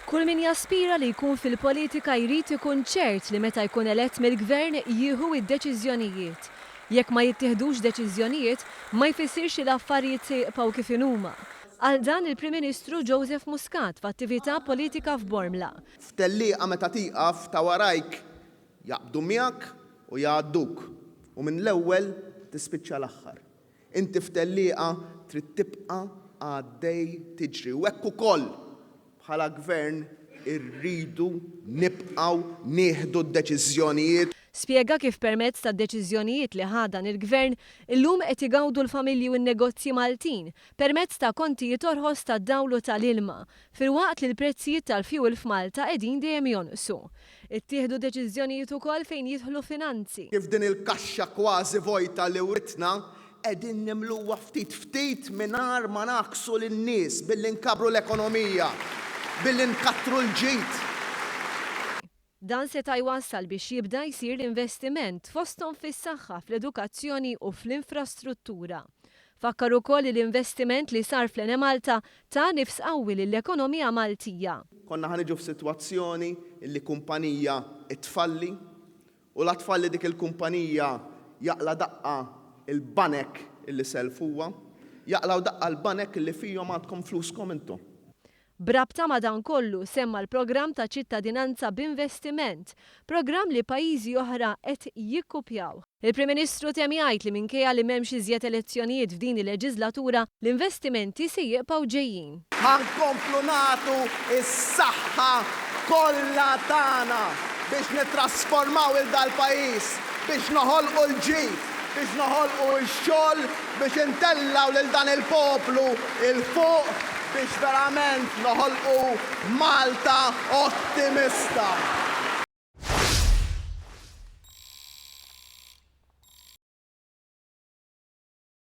Kull min jaspira li jkun fil-politika jrid ikun ċert li meta jkun elett mill-gvern jieħu id-deċiżjonijiet. Jekk ma jittieħdux deċiżjonijiet ma jfissirx li l-affarijiet se jibqgħu kif inhuma. Għal dan il-Prim Ministru Joseph Muscat f'attività politika f'Bormla. F'tellieqa meta tieqaf ta' warajk jaqbdu miegħek u jgħadduk u minn l-ewwel tispiċċa l-aħħar. Inti f'tellieqa trid tibqa' għaddej tiġri u hekk ukoll bħala gvern irridu nibqgħu nieħdu d-deċiżjonijiet. Spjega kif permezz tad-deċiżjonijiet li ħadan il-gvern illum qed igawdu l-familji u n-negozji Maltin permezz ta' kontijiet orħos tad-dawl u tal-ilma filwaqt li l-prezzijiet tal-fjuwil f'Malta qegħdin dejjem jonqsu. Ittieħdu deċiżjonijiet ukoll fejn jidħlu finanzi. Kif din il-kaxxa kważi vojta li writna qegħdin nimluha ftit ftit mingħajr ma naqsu lin-nies billi nkabru l-ekonomija, billi nkattru l-ġid. Dan seta' jwassal biex jibda jsir l-investiment fosthom fis-saħħa, fl-edukazzjoni u fl-infrastruttura. Fakkar ukoll l-investiment li sar fl-Enemalta ta' nifs qawwi lill-ekonomija Maltija. Konna ħaniġu f'sitwazzjoni li kumpanija tfalli u la tfalli dik il-kumpanija jaqla daqqa il-banek illi selfuha, jaqlaw daqqa l-banek illi fihom għandkom fluskom intom. Brabta ma dan kollu semma l-programm ta' ċittadinanza b'investiment, programm li pajjiżi oħra qed jikkupjaw. Il-Prim Ministru temm jgħid li minkejja li m'hemmx iżjed elezzjonijiet f'din il-leġislatura, l-investimenti se jibqgħu ġejjin. Ħankomplu nagħtu is-saħħa kollha tagħna biex nittrasformaw il-dal-pajjiż, biex noħolqu l-ġid, biex noħolqu x-xogħol, biex intellaw lil dan il-poplu il-fuq biex verament noħolqu Malta ottimista.